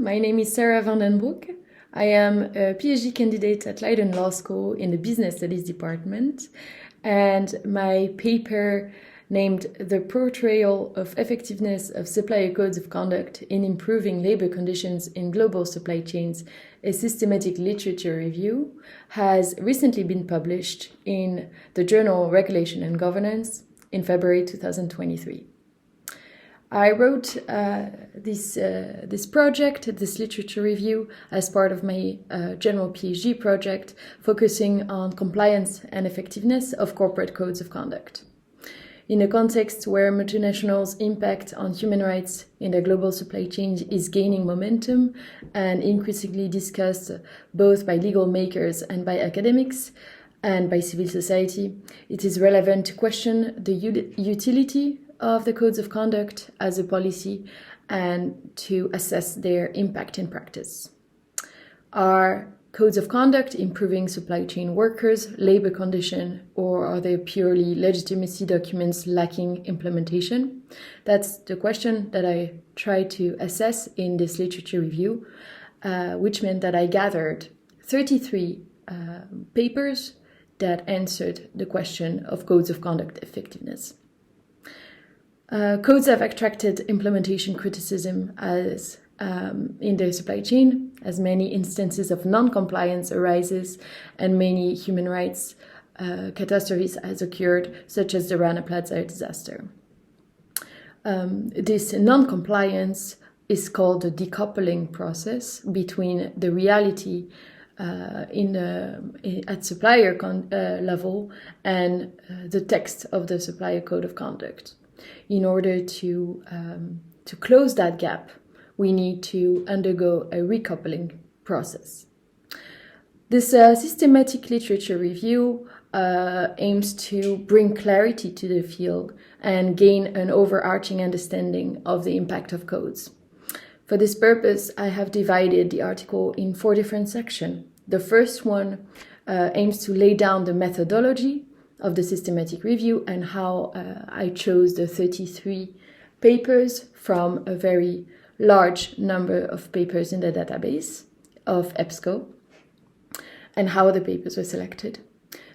my name is Sarah van den Broek. I am a PhD candidate at Leiden Law School in the Business Studies department, and my paper named The Portrayal of Effectiveness of Supplier Codes of Conduct in Improving Labor Conditions in Global Supply Chains, a Systematic Literature Review, has recently been published in the journal Regulation and Governance in February 2023. I wrote this project, this literature review, as part of my general PhD project, focusing on compliance and effectiveness of corporate codes of conduct. In a context where multinationals' impact on human rights in their global supply chain is gaining momentum and increasingly discussed both by legal makers and by academics and by civil society, it is relevant to question the utility of the codes of conduct as a policy and to assess their impact in practice. Are codes of conduct improving supply chain workers' labor condition, or are they purely legitimacy documents lacking implementation? That's the question that I tried to assess in this literature review, which meant that I gathered 33 papers that answered the question of codes of conduct effectiveness. Codes have attracted implementation criticism as in the supply chain, as many instances of non-compliance arises and many human rights catastrophes has occurred, such as the Rana Plaza disaster. This non-compliance is called the decoupling process between the reality at supplier level and the text of the supplier code of conduct. In order to close that gap, we need to undergo a recoupling process. This systematic literature review aims to bring clarity to the field and gain an overarching understanding of the impact of codes. For this purpose, I have divided the article in 4 different sections. The first one aims to lay down the methodology of the systematic review and how I chose the 33 papers from a very large number of papers in the database of EBSCO and how the papers were selected.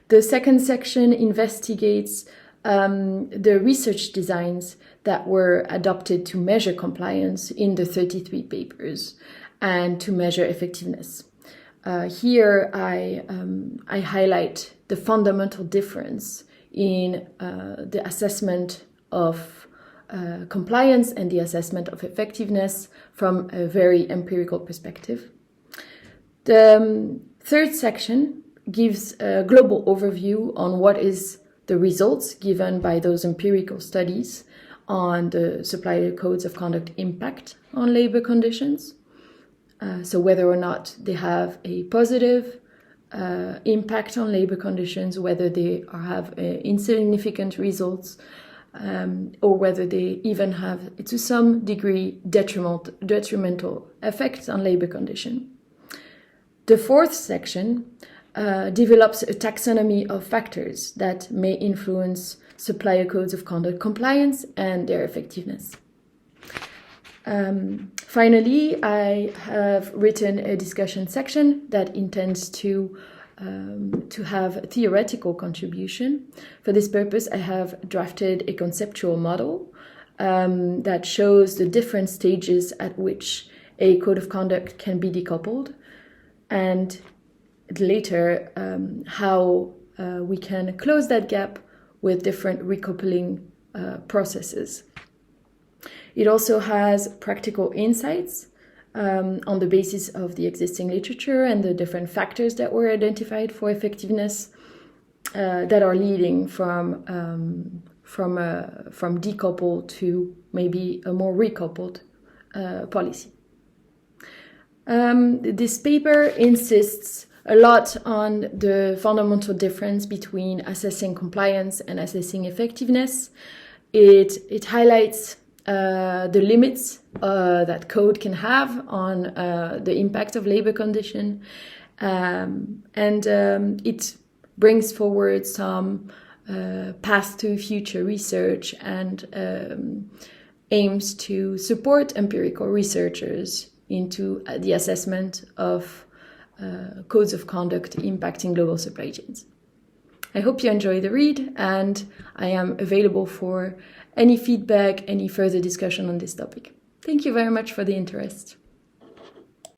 The second section investigates the research designs that were adopted to measure compliance in the 33 papers and to measure effectiveness. Here I highlight the fundamental difference in the assessment of compliance and the assessment of effectiveness from a very empirical perspective. The third section gives a global overview on what is the results given by those empirical studies on the supplier codes of conduct impact on labor conditions. So whether or not they have a positive impact on labor conditions, whether they have insignificant results, or whether they even have, to some degree, detrimental effects on labor condition. The fourth section develops a taxonomy of factors that may influence supplier codes of conduct compliance and their effectiveness. Finally, I have written a discussion section that intends to have a theoretical contribution. For this purpose, I have drafted a conceptual model that shows the different stages at which a code of conduct can be decoupled, and later how we can close that gap with different recoupling processes. It also has practical insights on the basis of the existing literature and the different factors that were identified for effectiveness that are leading from decoupled to maybe a more recoupled policy. This paper insists a lot on the fundamental difference between assessing compliance and assessing effectiveness. It highlights the limits that code can have on the impact of labor condition, and it brings forward some past to future research and aims to support empirical researchers into the assessment of codes of conduct impacting global supply chains. I hope you enjoy the read, and I am available for any feedback, any further discussion on this topic. Thank you very much for the interest.